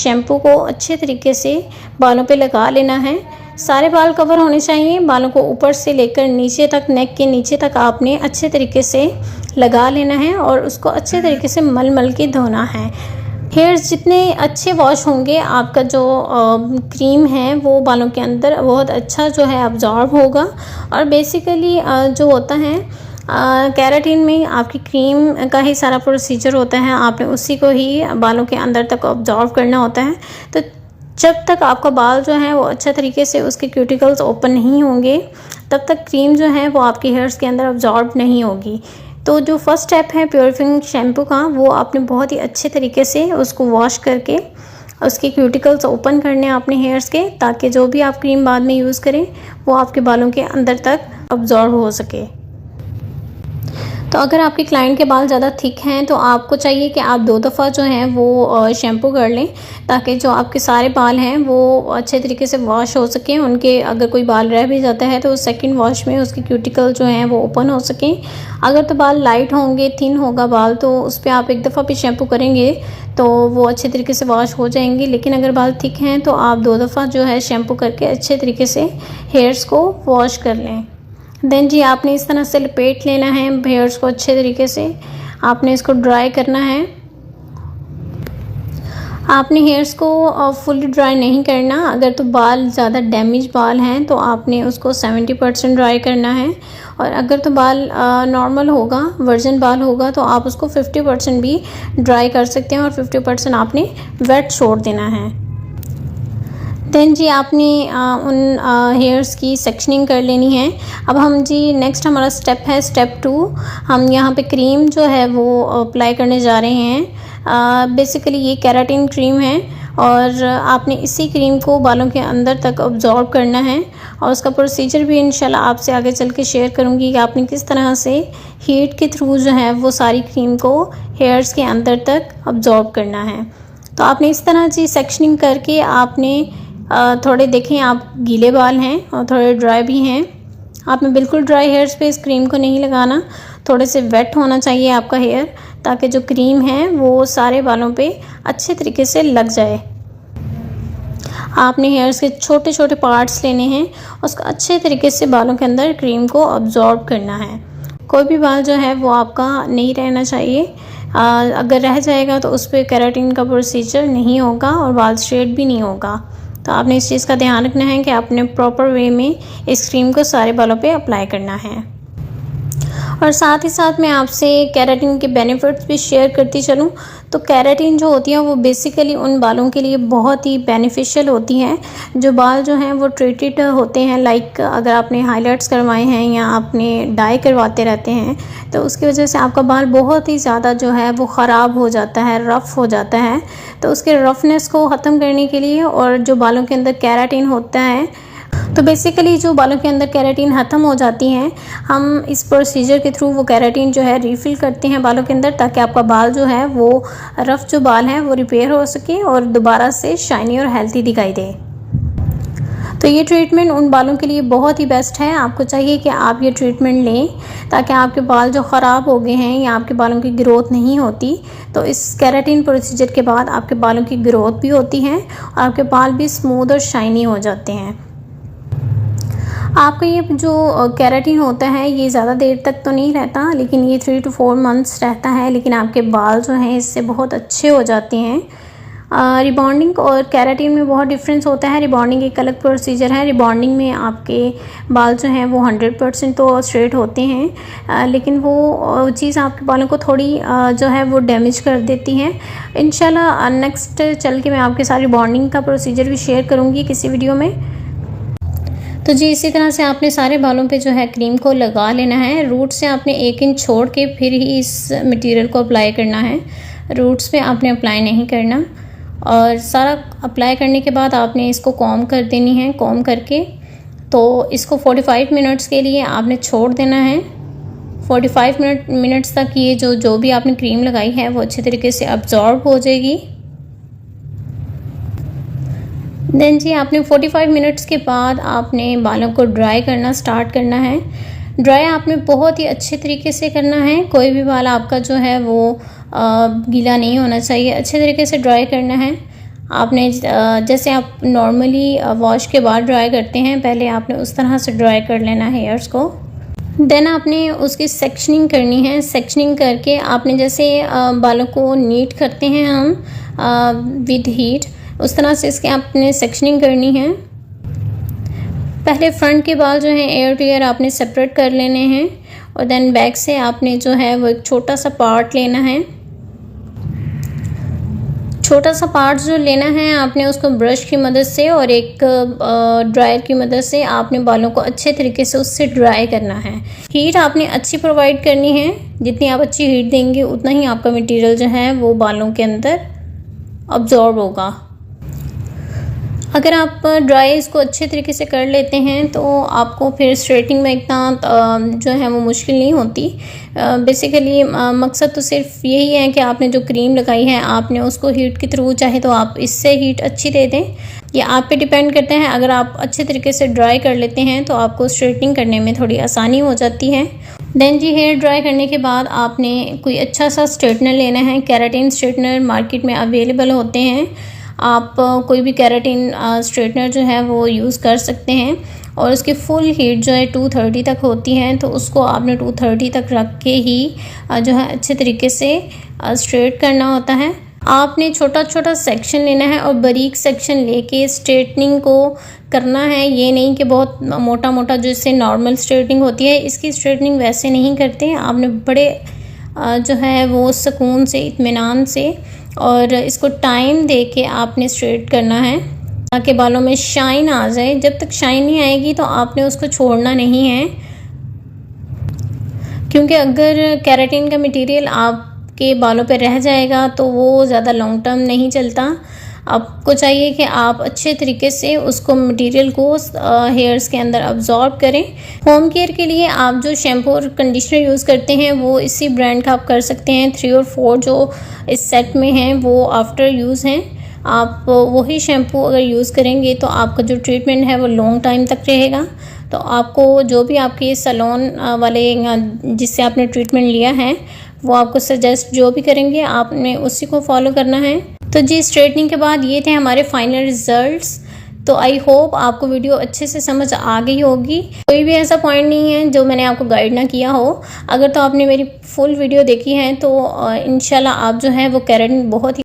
Shampoo को अच्छे तरीके से बालों पे लगा लेना है। सारे बाल कवर होने चाहिए। बालों को ऊपर से लेकर नीचे तक, नेक के नीचे तक आपने अच्छे तरीके से लगा लेना है और उसको अच्छे तरीके से मल मल के धोना है। हेयर्स जितने अच्छे वॉश होंगे, आपका जो क्रीम है वो बालों के अंदर बहुत अच्छा जो है अब्जॉर्ब होगा। और बेसिकली जो होता है केराटिन में आपकी क्रीम का ही सारा प्रोसीजर होता है, आपने उसी को ही बालों के अंदर तक ऑब्जॉर्व करना होता है। तो जब तक आपका बाल जो है वो अच्छे तरीके से उसके क्यूटिकल्स ओपन नहीं होंगे, तब तक क्रीम जो है वो आपके हेयर्स के अंदर अब्जॉर्ब नहीं होगी। तो जो फर्स्ट स्टेप है प्योरीफाइंग शैम्पू का, वो आपने बहुत ही अच्छे तरीके से उसको वॉश करके उसके क्यूटिकल्स ओपन करने आपने हेयर्स के, ताकि जो भी आप क्रीम बाद में यूज़ करें वो आपके बालों के अंदर तक अब्जॉर्ब हो सके। तो अगर आपके क्लाइंट के बाल ज़्यादा थिक हैं तो आपको चाहिए कि आप 2 दफ़ा जो है वो शैम्पू कर लें, ताकि जो आपके सारे बाल हैं वो अच्छे तरीके से वॉश हो सकें। उनके अगर कोई बाल रह भी जाता है तो सेकंड वॉश में उसके क्यूटिकल जो हैं वो ओपन हो सकें। अगर तो बाल लाइट होंगे, थिन होगा बाल, तो उस पर आप 1 दफ़ा भी शैम्पू करेंगे तो वो अच्छे तरीके से वॉश हो जाएंगे। लेकिन अगर बाल थिक हैं तो आप 2 दफ़ा जो है शैम्पू करके अच्छे तरीके से हेयर्स को वॉश कर लें। देन जी आपने इस तरह से लपेट लेना है हेयर्स को अच्छे तरीके से। आपने इसको ड्राई करना है। आपने हेयर्स को फुली ड्राई नहीं करना। अगर तो बाल ज़्यादा डैमेज बाल हैं तो आपने उसको 70% ड्राई करना है, और अगर तो बाल नॉर्मल होगा, वर्जन बाल होगा, तो आप उसको 50% भी ड्राई कर सकते हैं और 50% आपने वेट छोड़ देना है। देन जी आपने उन हेयर्स की सेक्शनिंग कर लेनी है। अब हम जी नेक्स्ट हमारा स्टेप है स्टेप 2। हम यहाँ पे क्रीम जो है वो अप्लाई करने जा रहे हैं। बेसिकली ये केराटिन क्रीम है और आपने इसी क्रीम को बालों के अंदर तक अब्जॉर्ब करना है, और उसका प्रोसीजर भी इंशाल्लाह आपसे आगे चल के शेयर करूँगी कि आपने किस तरह से हीट के थ्रू जो है वो सारी क्रीम को हेयर्स के अंदर तक अब्जॉर्ब करना है। तो आपने इस तरह जी सेक्शनिंग करके आपने थोड़े देखें आप गीले बाल हैं और थोड़े ड्राई भी हैं। आपने बिल्कुल ड्राई हेयर्स पे इस क्रीम को नहीं लगाना, थोड़े से वेट होना चाहिए आपका हेयर, ताकि जो क्रीम है वो सारे बालों पे अच्छे तरीके से लग जाए। आपने हेयर्स के छोटे छोटे पार्ट्स लेने हैं, उसको अच्छे तरीके से बालों के अंदर क्रीम को अब्जॉर्ब करना है। कोई भी बाल जो है वो आपका नहीं रहना चाहिए। अगर रह जाएगा तो उस पर केराटिन का प्रोसीजर नहीं होगा और बाल स्ट्रेट भी नहीं होगा। तो आपने इस चीज़ का ध्यान रखना है कि आपने प्रॉपर वे में इस क्रीम को सारे बालों पे अप्लाई करना है। और साथ ही साथ मैं आपसे केराटिन के बेनिफिट्स भी शेयर करती चलूँ। तो केराटिन जो होती है वो बेसिकली उन बालों के लिए बहुत ही बेनिफिशियल होती हैं जो बाल जो हैं वो ट्रीटेड होते हैं। लाइक अगर आपने हाइलाइट्स करवाए हैं या आपने डाई करवाते रहते हैं तो उसकी वजह से आपका बाल बहुत ही ज़्यादा जो है वो ख़राब हो जाता है, रफ़ हो जाता है। तो उसके रफनेस को ख़त्म करने के लिए, और जो बालों के अंदर केराटिन होता है, तो बेसिकली जो बालों के अंदर केराटिन ख़त्म हो जाती हैं, हम इस प्रोसीजर के थ्रू वो केराटिन जो है रीफ़िल करते हैं बालों के अंदर, ताकि आपका बाल जो है वो रफ़ जो बाल हैं वो रिपेयर हो सके और दोबारा से शाइनी और हेल्थी दिखाई दे। तो ये ट्रीटमेंट उन बालों के लिए बहुत ही बेस्ट है। आपको चाहिए कि आप ये ट्रीटमेंट लें ताकि आपके बाल जो ख़राब हो गए हैं या आपके बालों की ग्रोथ नहीं होती, तो इस केराटिन प्रोसीजर के बाद आपके बालों की ग्रोथ भी होती है और आपके बाल भी स्मूथ और शाइनी हो जाते हैं। आपका ये जो केराटिन होता है ये ज़्यादा देर तक तो नहीं रहता, लेकिन ये 3 to 4 मंथ्स रहता है, लेकिन आपके बाल जो हैं इससे बहुत अच्छे हो जाते हैं। रिबॉन्डिंग और केराटिन में बहुत डिफरेंस होता है। रिबॉन्डिंग एक अलग प्रोसीजर है। रिबॉन्डिंग में आपके बाल जो हैं वो 100% तो स्ट्रेट होते हैं, लेकिन वो चीज़ आपके बालों को थोड़ी जो है वो डैमेज कर देती हैं। इंशाल्लाह नेक्स्ट चल के मैं आपके साथ रिबॉन्डिंग का प्रोसीजर भी शेयर करूँगी किसी वीडियो में। तो जी इसी तरह से आपने सारे बालों पे जो है क्रीम को लगा लेना है। रूट से आपने 1 इंच छोड़ के फिर ही इस मटेरियल को अप्लाई करना है, रूट्स पे आपने अप्लाई नहीं करना। और सारा अप्लाई करने के बाद आपने इसको कॉम कर देनी है। कॉम करके तो इसको 45 मिनट्स के लिए आपने छोड़ देना है। 45 मिनट्स तक ये जो भी आपने क्रीम लगाई है वो अच्छे तरीके से अब्जॉर्ब हो जाएगी। देन जी आपने 45 मिनट्स के बाद आपने बालों को ड्राई करना स्टार्ट करना है। ड्राई आपने बहुत ही अच्छे तरीके से करना है। कोई भी बाल आपका जो है वो गीला नहीं होना चाहिए, अच्छे तरीके से ड्राई करना है। आपने जैसे आप नॉर्मली वॉश के बाद ड्राई करते हैं, पहले आपने उस तरह से ड्राई कर लेना है हेयर्स को। देन आपने उसकी सेक्शनिंग करनी है। सेक्शनिंग करके आपने जैसे बालों को नीट करते हैं हम विद हीट, उस तरह से इसके आपने सेक्शनिंग करनी है। पहले फ्रंट के बाल जो हैं एयर टू एयर आपने सेपरेट कर लेने हैं और देन बैक से आपने जो है वो एक छोटा सा पार्ट लेना है। छोटा सा पार्ट जो लेना है आपने उसको ब्रश की मदद से और एक ड्रायर की मदद से आपने बालों को अच्छे तरीके से उससे ड्राई करना है। हीट आपने अच्छी प्रोवाइड करनी है, जितनी आप अच्छी हीट देंगे उतना ही आपका मटेरियल जो है वो बालों के अंदर अब्जॉर्ब होगा। अगर आप ड्राई इसको अच्छे तरीके से कर लेते हैं तो आपको फिर स्ट्रेटिंग में इतना जो है वो मुश्किल नहीं होती। बेसिकली मकसद तो सिर्फ यही है कि आपने जो क्रीम लगाई है आपने उसको हीट के थ्रू, चाहे तो आप इससे हीट अच्छी दे दें, ये आप पे डिपेंड करते हैं। अगर आप अच्छे तरीके से ड्राई कर लेते हैं तो आपको स्ट्रेटिंग करने में थोड़ी आसानी हो जाती है। देन जी हेयर ड्राई करने के बाद आपने कोई अच्छा सा स्ट्रेटनर लेना है। केराटिन स्ट्रेटनर मार्केट में अवेलेबल होते हैं, आप कोई भी केराटिन स्ट्रेटनर जो है वो यूज़ कर सकते हैं और उसकी फुल हीट जो है 230 तक होती है, तो उसको आपने 230 तक रख के ही जो है अच्छे तरीके से स्ट्रेट करना होता है। आपने छोटा छोटा सेक्शन लेना है और बारीक सेक्शन लेके स्ट्रेटनिंग को करना है। ये नहीं कि बहुत मोटा मोटा जैसे नॉर्मल स्ट्रेटनिंग होती है, इसकी स्ट्रेटनिंग वैसे नहीं करते। आपने बड़े जो है वो सुकून से, इत्मीनान से और इसको टाइम दे के आपने स्ट्रेट करना है ताकि बालों में शाइन आ जाए। जब तक शाइन नहीं आएगी तो आपने उसको छोड़ना नहीं है, क्योंकि अगर केराटिन का मटेरियल आपके बालों पे रह जाएगा तो वो ज़्यादा लॉन्ग टर्म नहीं चलता। आपको चाहिए कि आप अच्छे तरीके से उसको मटेरियल को हेयर्स के अंदर अब्जॉर्ब करें। होम केयर के लिए आप जो शैम्पू और कंडीशनर यूज़ करते हैं वो इसी ब्रांड का आप कर सकते हैं। 3 और 4 जो इस सेट में हैं वो आफ्टर यूज़ हैं। आप वही शैम्पू अगर यूज़ करेंगे तो आपका जो ट्रीटमेंट है वो लॉन्ग टाइम तक रहेगा। तो आपको जो भी आपके सैलून वाले जिससे आपने ट्रीटमेंट लिया है वो आपको सजेस्ट जो भी करेंगे आपने उसी को फॉलो करना है। तो जी स्ट्रेटनिंग के बाद ये थे हमारे फाइनल रिजल्ट्स। तो आई होप आपको वीडियो अच्छे से समझ आ गई होगी। कोई भी ऐसा पॉइंट नहीं है जो मैंने आपको गाइड ना किया हो। अगर तो आपने मेरी फुल वीडियो देखी है तो इंशाल्लाह आप जो है वो केराटिन बहुत ही